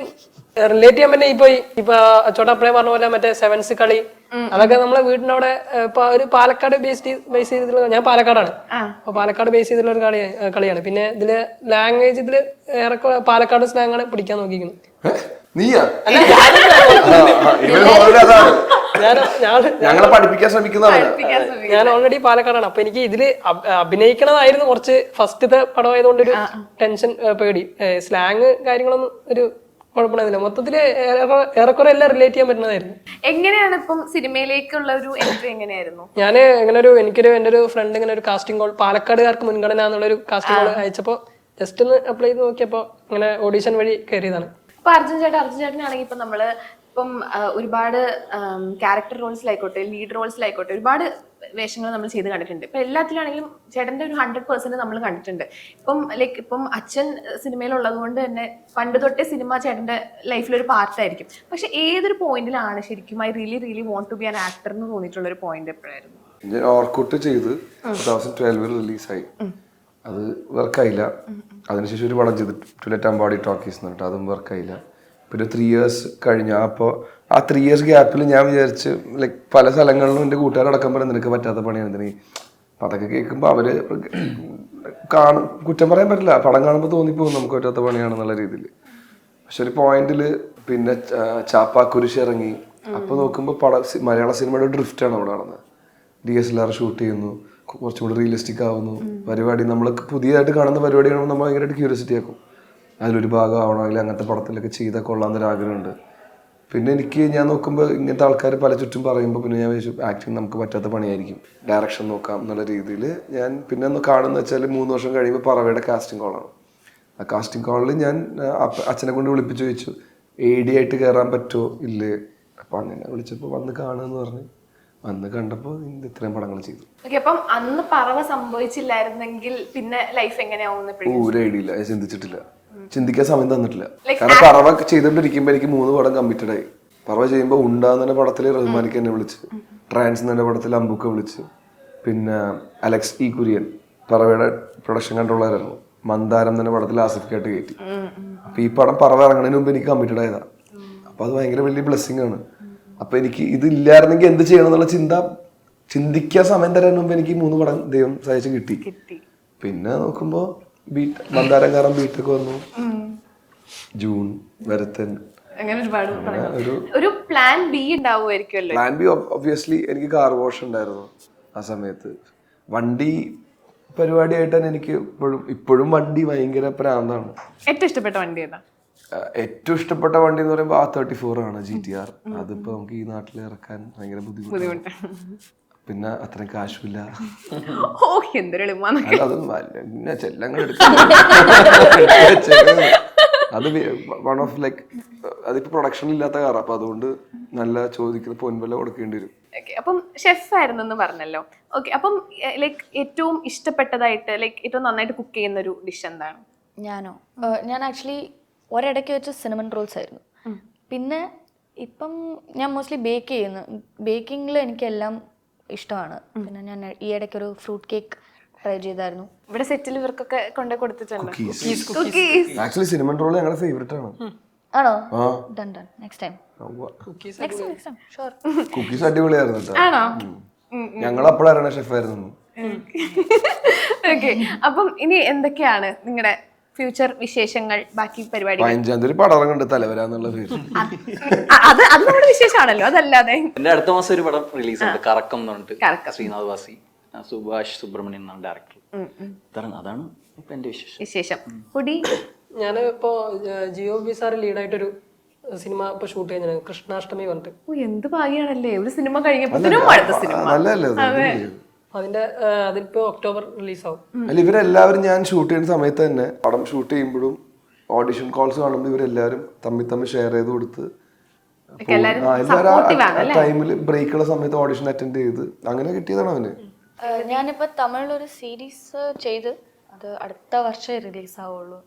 റിലേറ്റ് ചെയ്യാൻ പറ്റുന്ന ഇപ്പൊ ചോട്ടപ്പഴേ പറഞ്ഞ പോലെ മറ്റേ സെവൻസ് കളി അതൊക്കെ നമ്മളെ വീടിനവിടെ ഇപ്പൊ ഒരു പാലക്കാട് ബേസ് ചെയ്തിട്ടുള്ള, ഞാൻ പാലക്കാടാണ്, അപ്പൊ പാലക്കാട് ബേസ് ചെയ്തിട്ടുള്ള ഒരു കളിയാണ്. പിന്നെ ഇതില് ലാംഗ്വേജ് ഇതില് ഏറെക്കുറെ പാലക്കാട് സ്ലാങ് ആണ് പിടിക്കാൻ നോക്കിയിരിക്കുന്നത്. ഞങ്ങളെ പഠിപ്പിക്കാൻ ശ്രമിക്കുന്നതാണ്. ഞാൻ ഓൾറെഡി പാലക്കാടാണ്. അപ്പൊ എനിക്ക് ഇതില് അഭിനയിക്കണതായിരുന്നു കുറച്ച് ഫസ്റ്റത്തെ പടമായതുകൊണ്ടൊരു ടെൻഷൻ, പേടി. സ്ലാങ് കാര്യങ്ങളൊന്നും ഒരു കുഴപ്പമില്ല. മൊത്തത്തില് ഏറെക്കുറെ എല്ലാം റിലേറ്റ് ചെയ്യാൻ പറ്റുന്നതായിരുന്നു. എങ്ങനെയാണ് ഇപ്പം സിനിമയിലേക്കുള്ള ഒരു എൻട്രി എങ്ങനെയായിരുന്നു? ഞാൻ എന്റെ ഒരു ഫ്രണ്ട് ഇങ്ങനെ ഒരു കാസ്റ്റിംഗ് കോൾ, പാലക്കാടുകാർക്ക് മുൻഗണന എന്നുള്ളൊരു കാസ്റ്റിംഗ് കോൾ അയച്ചപ്പോ ജസ്റ്റ് ഒന്ന് അപ്ലൈ ചെയ്ത് നോക്കിയപ്പോ അങ്ങനെ ഓഡീഷൻ വഴി കയറിയതാണ്. ഇപ്പൊ അർജുൻ ചേട്ടനാണെങ്കിൽ ഇപ്പൊ നമ്മള് ഇപ്പം ഒരുപാട് ക്യാരക്ടർ റോൾസിലായിക്കോട്ടെ ലീഡ് റോൾസിലായിക്കോട്ടെ ഒരുപാട് വേഷങ്ങൾ നമ്മൾ ചെയ്ത് കണ്ടിട്ടുണ്ട്. ഇപ്പൊ എല്ലാത്തിലാണെങ്കിലും ചേട്ടന്റെ ഒരു 100% നമ്മൾ കണ്ടിട്ടുണ്ട്. ഇപ്പം അച്ഛൻ സിനിമയിലുള്ളത് കൊണ്ട് തന്നെ പണ്ട് തൊട്ടേ സിനിമ ചേട്ടന്റെ ലൈഫിലൊരു പാർട്ടായിരിക്കും. പക്ഷെ ഏതൊരു പോയിന്റിലാണ് ശരിക്കും I really want to be an actor എന്ന് തോന്നിയിട്ടുള്ള ഒരു പോയിന്റ് എപ്പോഴായിരുന്നു? ഞാൻ ഓർക്കുട്ട് ചെയ്ത് 2012 റിലീസായി. അത് വർക്കായില്ല. അതിനുശേഷം ഒരു പടം ചെയ്തു ടു അമ്പാടി ടോക്കീസ് എന്ന് പറഞ്ഞിട്ട്, അതും വർക്കായില്ല. പിന്നെ 3 years കഴിഞ്ഞ. അപ്പോൾ ആ 3 years ഗ്യാപ്പിൽ ഞാൻ വിചാരിച്ച് ലൈക്ക് പല സ്ഥലങ്ങളിലും എൻ്റെ കൂട്ടുകാരടക്കം പറയാൻ നിനക്ക് പറ്റാത്ത പണിയാണ് എന്തിനീ. അപ്പം അതൊക്കെ കേൾക്കുമ്പോൾ അവര് കുറ്റം പറയാൻ പറ്റില്ല. പടം കാണുമ്പോൾ തോന്നിപ്പോകും നമുക്ക് പറ്റാത്ത പണിയാണെന്നുള്ള രീതിയിൽ. പക്ഷെ ഒരു പോയിന്റിൽ പിന്നെ ചാപ്പാക്കുരിശ് ഇറങ്ങി. അപ്പോൾ നോക്കുമ്പോൾ മലയാള സിനിമയുടെ ഡ്രിഫ്റ്റാണ് അവിടെ നടന്നത്. DSLR ഷൂട്ട് ചെയ്യുന്നു, കുറച്ചും കൂടി റിയലിസ്റ്റിക് ആവുന്നു പരിപാടി. നമ്മൾ പുതിയതായിട്ട് കാണുന്ന പരിപാടി കാണുമ്പോൾ നമ്മൾ ഭയങ്കരമായിട്ട് ക്യൂരിയോസിറ്റി ആക്കും. അതിലൊരു ഭാഗം ആവണമെങ്കിൽ അങ്ങനത്തെ പടത്തിലൊക്കെ ചെയ്താൽ കൊള്ളാമെന്നൊരു ആഗ്രഹമുണ്ട്. പിന്നെ ഞാൻ നോക്കുമ്പോൾ ഇങ്ങനത്തെ ആൾക്കാർ പല ചുറ്റും പറയുമ്പോൾ പിന്നെ ഞാൻ വിചാരിച്ചു ആക്ടിങ് നമുക്ക് പറ്റാത്ത പണിയായിരിക്കും, ഡയറക്ഷൻ നോക്കാം എന്നുള്ള രീതിയിൽ ഞാൻ പിന്നെ ഒന്ന് കാണുന്ന വെച്ചാൽ 3 വർഷം കഴിയുമ്പോൾ പറവയുടെ കാസ്റ്റിംഗ് കോളാണ്. ആ കാസ്റ്റിംഗ് കോളിൽ ഞാൻ അച്ഛനെ കൊണ്ട് വിളിപ്പിച്ച് ചോദിച്ചു AD ആയിട്ട് കയറാൻ പറ്റുമോ ഇല്ലേ. അപ്പം അങ്ങനെ വിളിച്ചപ്പോൾ വന്ന് കാണുമെന്ന് പറഞ്ഞ് വന്ന് കണ്ടപ്പോൾ ഇത്രയും പടങ്ങൾ ചെയ്തു. അപ്പം അന്ന് പറവ സംഭവിച്ചില്ലായിരുന്നെങ്കിൽ പിന്നെ ലൈഫ് എങ്ങനെയാവും? ഒരു ഐഡിയ ഇല്ല, ചിന്തിച്ചിട്ടില്ല, ചിന്തിക്കാൻ സമയം തന്നിട്ടില്ല. കാരണം പറവ ചെയ്തോണ്ടിരിക്കുമ്പോൾ എനിക്ക് 3 പടം കമ്മിറ്റഡ് ആയി. പറവ ചെയ്യുമ്പോൾ ഉണ്ടാകുന്ന പടത്തിൽ റഹ്മാനിക്ക് എന്നെ വിളിച്ച്, ട്രാൻസ് എന്ന പടത്തിൽ അമ്പുക്കെ വിളിച്ച്, പിന്നെ അലക്സ് E. കുര്യൻ പറവയുടെ പ്രൊഡക്ഷൻ കൺട്രോളറായിരുന്നു. മന്ദാരം എന്ന പടത്തിൽ ആസിഫായിട്ട് കയറ്റി. അപ്പൊ ഈ പടം പറവ ഇറങ്ങുന്നതിന് മുമ്പ് എനിക്ക് കമ്മിറ്റഡ് ആയതാ. അപ്പൊ അത് ഭയങ്കര വലിയ ബ്ലെസ്സിങ് ആണ്. അപ്പൊ എനിക്ക് ഇത് ഇല്ലായിരുന്നെങ്കിൽ എന്ത് ചെയ്യണം എന്നുള്ള ചിന്തിക്കാൻ സമയം തരാൻ മുമ്പ് എനിക്ക് 3 പടം ദൈവം സഹായിച്ച് കിട്ടി. പിന്നെ നോക്കുമ്പോ മന്ദാരം കാരണം ബീറ്റൊക്കെ വന്നു, ജൂൺ വരത്തൻ, ഒരു പ്ലാൻ ബി ഉണ്ടാവുമായിരിക്കുമല്ലോ. പ്ലാൻ ബി ഒബ്വിയസ്ലി എനിക്ക് കാർ വാഷ് ഉണ്ടായിരുന്നു ആ സമയത്ത്. വണ്ടി പരിപാടിയായിട്ട് തന്നെ എനിക്ക് ഇപ്പോഴും വണ്ടി ഭയങ്കര പ്രാന്താണ്. ഏറ്റവും ഇഷ്ടപ്പെട്ട വണ്ടി ഏതാ? ഏറ്റവും ഇഷ്ടപ്പെട്ട വണ്ടി എന്ന് പറയുമ്പോൾ A34 ആണ്, GTR. അതിപ്പോ നമുക്ക് ഈ നാട്ടിൽ ഇറക്കാൻ ഭയങ്കര ബുദ്ധിമുട്ടാണ്. പിന്നെ അത്രയും കാശുമില്ല. അത് ചെല്ലങ്ങൾ എടുക്കും. അത് വൺ ഓഫ് ലൈക്ക് അതിപ്പോ പ്രൊഡക്ഷൻ ഇല്ലാത്ത കാറാ. അപ്പൊ അതുകൊണ്ട് നല്ല ചോദിക്കുന്ന പൊൻവില കൊടുക്കേണ്ടി വരും. ഓക്കെ. അപ്പം ഷെഫ് ആയിരുന്നു എന്ന് പറഞ്ഞല്ലോ. ഓക്കെ. അപ്പം ലൈക്ക് ഏറ്റവും ഇഷ്ടപ്പെട്ടതായിട്ട് ലൈക്ക് ഏറ്റവും നന്നായിട്ട് കുക്ക് ചെയ്യുന്ന ഒരു ഡിഷ് എന്താണ്? ഞാനോ? ഞാൻ ആക്ച്വലി ഒരിടയ്ക്ക് വെച്ച് സിനമൺ റോൾസ് ആയിരുന്നു. പിന്നെ ഇപ്പം ഞാൻ മോസ്റ്റ്ലി ബേക്ക് ചെയ്യുന്നു. ബേക്കിങ്ങിൽ എനിക്കെല്ലാം ഇഷ്ടമാണ്. പിന്നെ ഞാൻ ഈ ഇടയ്ക്കൊരു ഫ്രൂട്ട് കേക്ക് ട്രൈ ചെയ്തായിരുന്നു. ഇവിടെ സെറ്റിൽ ഇവർക്കൊക്കെ കൊണ്ടു കൊടുത്തിട്ടുണ്ട്. ആക്ച്വലി സിനിമൻ റോൾ ഞങ്ങളുടെ ഫേവറേറ്റ് ആണ്. ആണോ? Done next time. Sure. Cookies അടിപൊളിയായിരുന്നു കേട്ടോ. ആണോ? ഞങ്ങൾ അപ്പോഴാണ് ഷെഫായിരുന്നു. ഓക്കെ. അപ്പം ഇനി എന്തൊക്കെയാണ് നിങ്ങളുടെ ഫ്യൂച്ചർ വിശേഷങ്ങൾ, ബാക്കി പരിപാടി? 15-ാം തീയതി പടം കണ്ട് തലവരാന്നുള്ള പേര്. അത് നമ്മുടെ വിശേഷമാണല്ലോ. അതല്ലാതെ എന്റെ അടുത്ത മാസം ഒരു പടം റിലീസ് ഉണ്ട്, കറക്കം എന്ന് പറഞ്ഞിട്ട്. ശ്രീനാഥ് വാസി, സുഭാഷ് സുബ്രഹ്മണ്യൻ എന്നാണ് ഡയറക്ടർ. അതാണ് ഇപ്പൊ എന്റെ വിശേഷം. പൊടി ഞാൻ ഇപ്പോ ജിയോ ബിസാർ ലീഡായിട്ടൊരു സിനിമ ഇപ്പൊ ഷൂട്ട് ചെയ്യുന്നത്, കൃഷ്ണാഷ്ടമി പറഞ്ഞിട്ട്. എന്ത് ഭാഗ്യാണല്ലേ, ഒരു സിനിമ കഴിഞ്ഞപ്പോഴത്തേനും അടുത്ത സിനിമ. അതിപ്പോ ഒക്ടോബർ റിലീസാവും. അല്ല, ഇവരെല്ലാവരും ഞാൻ ഷൂട്ട് ചെയ്യുന്ന സമയത്ത് തന്നെ പടം ഷൂട്ട് ചെയ്യുമ്പോഴും ഓഡിഷൻ കോൾസ് കാണുമ്പോൾ ഇവരെല്ലാവരും തമ്മിൽ ഷെയർ ചെയ്ത് കൊടുത്ത് ടൈമില് ബ്രേക്കുള്ള സമയത്ത് ഓഡിഷൻ അറ്റൻഡ് ചെയ്ത് അങ്ങനെ കിട്ടിയതാണ് അവന്. ഞാനിപ്പോൾ തമിഴിലൊരു സീരീസ് ചെയ്ത് അത് അടുത്ത വർഷം റിലീസ് ആവുള്ളൂ.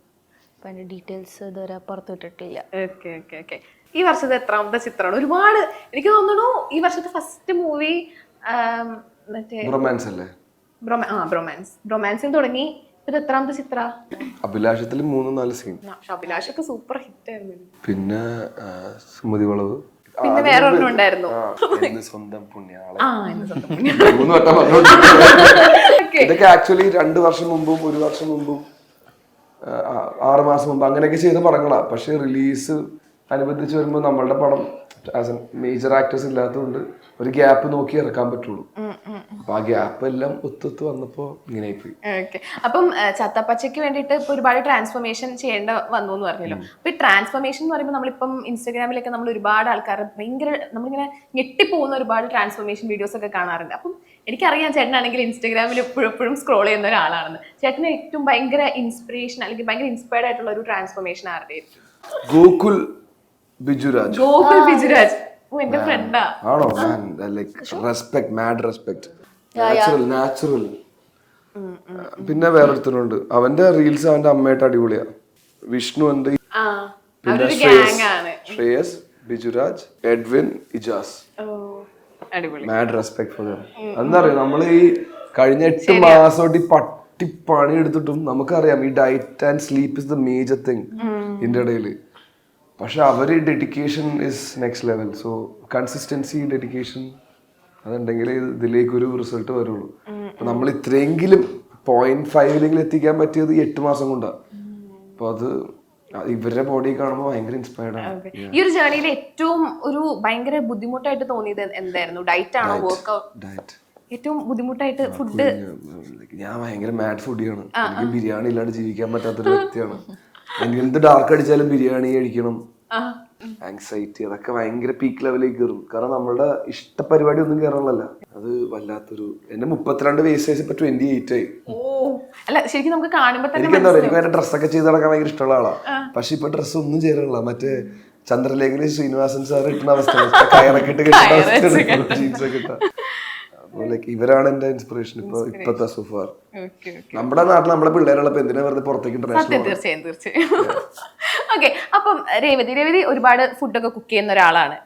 അപ്പം അതിൻ്റെ ഡീറ്റെയിൽസ് ഇതുവരെ പുറത്തു വിട്ടിട്ടില്ല. Okay okay okay. ഈ വർഷത്തെ എത്രാമത്തെ ചിത്രമാണ്? ഒരുപാട് എനിക്ക് തോന്നുന്നു ഈ വർഷത്തെ ഫസ്റ്റ് മൂവി മറ്റേ റൊമാൻസ് അല്ലേ? ബ്രൊമാൻസിൽ തുടങ്ങി. ഇത് എത്രാമത്തെ ചിത്ര? അഭിലാഷത്തിൽ 3-4 സീൻ. അഭിലാഷൊക്കെ സൂപ്പർ ഹിറ്റ് ആയിരുന്നു. പിന്നെ സുമതി വളവ്, പിന്നെ വേറെ ഒരെണ്ണം ഉണ്ടായിരുന്നു, സ്വന്തം പുണ്യാളെ. 3 വട്ടം ഇതൊക്കെ ആക്ച്വലി 2 വർഷം മുമ്പും 1 വർഷം മുമ്പും 6 മാസം മുമ്പ് അങ്ങനെയൊക്കെ ചെയ്ത പടങ്ങളാ. പക്ഷെ റിലീസ് അനുബന്ധിച്ച് വരുമ്പോൾ നമ്മളുടെ പടം ആസ് എ മേജർ ആക്ടേഴ്സ് ഇല്ലാത്തതുകൊണ്ട് ഒരു ഗ്യാപ്പ് നോക്കി ഇറക്കാൻ പറ്റുള്ളൂ. അപ്പൊ ആ ഗ്യാപ്പ് എല്ലാം ഒത്തൊത്ത് വന്നപ്പോ ഇങ്ങനെ പോയി. അപ്പം ചത്തപ്പച്ചയ്ക്ക് വേണ്ടിയിട്ട് ഇപ്പൊ ഒരുപാട് ട്രാൻസ്ഫോർമേഷൻ ചെയ്യേണ്ട വന്നു എന്ന് പറഞ്ഞല്ലോ. അപ്പൊ ഈ ട്രാൻസ്ഫോർമേഷൻ എന്ന് പറയുമ്പോൾ നമ്മളിപ്പം ഇൻസ്റ്റാഗ്രാമിലൊക്കെ നമ്മൾ ഒരുപാട് ആൾക്കാർ ഭയങ്കര നമ്മളിങ്ങനെ ഞെട്ടിപ്പോകുന്ന ഒരുപാട് ട്രാൻസ്ഫോർമേഷൻ വീഡിയോസ് ഒക്കെ കാണാറുണ്ട്. അപ്പം എനിക്കറിയാം ചേട്ടനാണെങ്കിൽ ഇൻസ്റ്റാഗ്രാമിൽ എപ്പോഴും സ്ക്രോൾ ചെയ്യുന്ന ഒരാളാണെന്ന്. ചേട്ടന് ഏറ്റവും ഭയങ്കര ഇൻസ്പിറേഷൻ അല്ലെങ്കിൽ ഭയങ്കര ഇൻസ്പയർഡ് ആയിട്ടുള്ള ഒരു ട്രാൻസ്ഫോർമേഷൻ ആരുടെ? ഗോകുൽ ബിജുരാജ്. ഗോകുൽ ബിജുരാജ് എന്റെ ഫ്രണ്ടാ. ആണോ? Respect, mad respect. നാച്ചുറൽ. പിന്നെ വേറൊരുത്തനുണ്ട്, അവന്റെ റീൽസ് അവന്റെ അമ്മയായിട്ട് അടിപൊളിയാ. വിഷ്ണു ഉണ്ട്, പിന്നെ Shreyas, Bijuraj, Edwin, Ijas. Mad respect for them. എന്താ പറയാ, നമ്മള് ഈ കഴിഞ്ഞ 8 മാസമായിട്ട് ഈ പണി എടുത്തിട്ടും നമുക്കറിയാം ഈ diet and sleep is the major thing ഇതിന്റെ ഇടയില്. പക്ഷെ അവര് dedication is next level. So consistency, dedication അതുണ്ടെങ്കിൽ ഇതിലേക്ക് ഒരു റിസൾട്ട് വരുള്ളൂ. അപ്പൊ നമ്മൾ ഇത്രയെങ്കിലും 0.5 എത്തിക്കാൻ പറ്റിയത് 8 മാസം കൊണ്ടാണ്. അപ്പൊ അത് ഇവരുടെ ബോഡി കാണുമ്പോൾ ഭയങ്കര ഇൻസ്പയർഡ് ആണ്. ഈ ഒരു ജേർണിയിൽ ഏറ്റവും ഒരു ഭയങ്കര ബുദ്ധിമുട്ടായിട്ട് തോന്നിയത് എന്തായിരുന്നു? ഡയറ്റ് ആണോ, വർക്ക്ഔട്ട്? ഡയറ്റ് ഏറ്റവും ബുദ്ധിമുട്ടായിട്ട് ഫുഡ്. ഞാൻ ഭയങ്കര മാഡ് ഫുഡിയാണ്. എനിക്ക് ബിരിയാണി ഇല്ലാണ്ട് ജീവിക്കാൻ പറ്റാത്തൊരു വ്യക്തിയാണ്. എനിക്ക് എന്ത് ഡാർക്ക് അടിച്ചാലും ബിരിയാണി കഴിക്കണം. ആങ്സൈറ്റി അതൊക്കെ ഭയങ്കര പീക്ക് ലെവലിലേക്ക് കയറും. കാരണം നമ്മളുടെ ഇഷ്ട പരിപാടി ഒന്നും കയറണല്ല. അത് വല്ലാത്തൊരു എന്നെ 32 വയസ്സ് ഇപ്പൊ 28 ആയി. അല്ല ശരിക്കും നമുക്ക് കാണുമ്പോ തന്നെ എനിക്ക് എന്താ പറയുക, എനിക്ക് വേറെ ഡ്രസ്സൊക്കെ ചെയ്ത് നടക്കാൻ ഭയങ്കര ഇഷ്ടമുള്ള ആളാ. പക്ഷെ ഇപ്പൊ ഡ്രസ്സ് ഒന്നും ചേരാനുള്ള മറ്റേ ചന്ദ്രലേഖന ശ്രീനിവാസൻ സാർ ഇട്ടുന്ന അവസ്ഥ, കയറൊക്കെ ഇട്ട് കിട്ടുന്ന അവസ്ഥ, ജീൻസൊക്കെ ഇട്ട. ഇവരാണ് എന്റെ ഇൻസ്പിറേഷൻ ഇപ്പത്തെ സുഫാർ. നമ്മുടെ നാട്ടിൽ നമ്മളെ പിള്ളേരുള്ളപ്പോ എന്തിനാ വെറുതെ പുറത്തേക്ക് ഇന്റർനാഷണൽ. തീർച്ചയായും. ഓക്കെ. അപ്പം രേവതി ഒരുപാട് ഫുഡൊക്കെ കുക്ക് ചെയ്യുന്ന ഒരാളാണ്.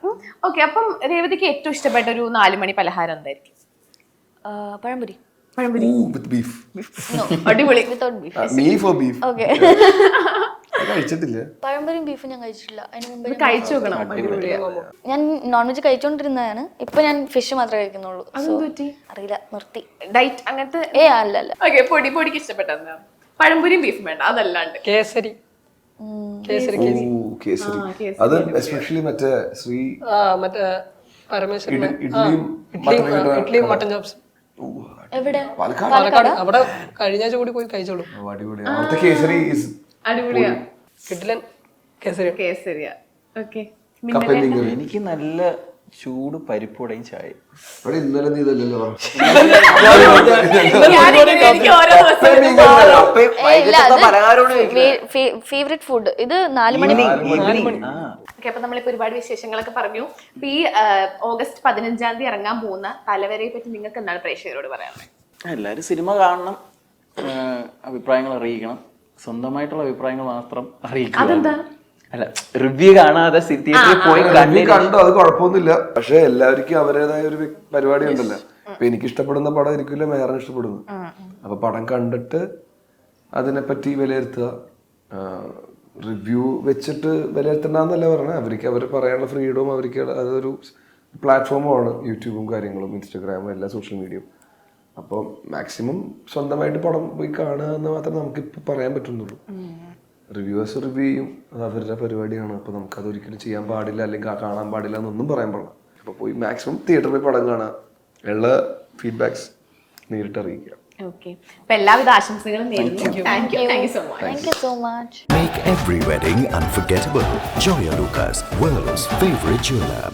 ഓക്കെ. അപ്പം രേവതിക്ക് ഏറ്റവും ഇഷ്ടപ്പെട്ട ഒരു 4 മണി പലഹാരം എന്തായിരിക്കും? പഴംപൊരി. അടിപൊളി. കഴിച്ചിട്ടില്ല. പഴംപൊരിയും ബീഫും ഞാൻ കഴിച്ചിട്ടില്ല. അതിന് മുമ്പ് കഴിച്ചു നോക്കണം. ഞാൻ നോൺ വെജ് കഴിച്ചോണ്ടിരുന്നതാണ്. ഇപ്പൊ ഞാൻ ഫിഷ് മാത്രമേ കഴിക്കുന്നുള്ളൂ. അറിയില്ല, നിർത്തി. ഡയറ്റ് അങ്ങനത്തെ അല്ല. ഓക്കെ. പൊടിക്ക് ഇഷ്ടപ്പെട്ട പഴംപൊരിയും ബീഫും വേണ്ട, അതല്ലാണ്ട് കേസരി. അത് എസ്പെഷ്യലി മറ്റേ ശ്രീ മറ്റേ പരമേശ്വരൻ ഇഡ്ലിയും മട്ടൻ ചോപ്സ്. എവിടെ? പാലക്കാട്. അവിടെ കഴിഞ്ഞ ആഴ്ച കൂടി പോയി കഴിച്ചോളൂ. അടിപൊളിയാ. കിഡിലൻ കേസരി. കേസരിയാ. ഓക്കെ. എനിക്ക് നല്ല ചൂട് പരിപ്പുടയും ചായ. അവിടെ ഇന്നലെ നീ ഇതല്ലല്ലോ എനിക്ക് ഓരോ ദിവസം ഫേവറേറ്റ് ഫുഡ് ഇത് 4 മണി. ഓക്കെ, അപ്പൊ നമ്മളിപ്പോ ഒരുപാട് വിശേഷങ്ങളൊക്കെ പറഞ്ഞു. ഇപ്പൊ ഈ ഓഗസ്റ്റ് 15-ാം തീയതി ഇറങ്ങാൻ പോകുന്ന തലവരയെ പറ്റി നിങ്ങൾക്ക് എന്താണ് പ്രേക്ഷകരോട് പറയാനുള്ളത്? എല്ലാരും സിനിമ കാണണം, അഭിപ്രായങ്ങൾ അറിയിക്കണം. സ്വന്തമായിട്ടുള്ള അഭിപ്രായങ്ങൾ മാത്രം അറിയിക്കുക. അല്ല, റിവ്യൂ കാണാതെ തിയേറ്ററിൽ പോയി കണ്ടോ അത് കുഴപ്പമൊന്നുമില്ല. പക്ഷെ എല്ലാവർക്കും അവരുടേതായ ഒരു പരിപാടി ഉണ്ടല്ലോ. ഇപ്പൊ എനിക്ക് ഇഷ്ടപ്പെടുന്ന പടം ആയിരിക്കില്ല മെഹറിന് ഇഷ്ടപ്പെടുന്നു. അപ്പൊ പടം കണ്ടിട്ട് അതിനെപ്പറ്റി വിലയിരുത്തുക. റിവ്യൂ വെച്ചിട്ട് വിലയിരുത്തണ്ടെന്നല്ല പറഞ്ഞത്. അവർക്ക് അവർ പറയാനുള്ള ഫ്രീഡവും അവർക്ക് അതൊരു പ്ലാറ്റ്ഫോമാണ്. യൂട്യൂബും കാര്യങ്ങളും ഇൻസ്റ്റഗ്രാമും എല്ലാ സോഷ്യൽ മീഡിയയും. അപ്പോൾ മാക്സിമം സ്വന്തമായിട്ട് പടം പോയി കാണുക എന്ന് മാത്രമേ നമുക്കിപ്പോൾ പറയാൻ പറ്റുന്നുള്ളൂ. റിവ്യൂവേഴ്സ് റിവ്യൂ ചെയ്യും, അത് അവരുടെ പരിപാടിയാണ്. അപ്പോൾ നമുക്കതൊരിക്കലും ചെയ്യാൻ പാടില്ല അല്ലെങ്കിൽ കാണാൻ പാടില്ല എന്നൊന്നും പറയാൻ പാടില്ല. അപ്പോൾ പോയി മാക്സിമം തിയേറ്ററിൽ പോയി പടം കാണുക, ഉള്ള ഫീഡ്ബാക്സ് നേരിട്ട് അറിയിക്കുക. ഓക്കെ, അപ്പൊ എല്ലാവിധ ആശംസകളും നേരുന്നു. Thank you so much. Thank you so much. Make every wedding unforgettable. Joya Lucas, world's favorite jeweler.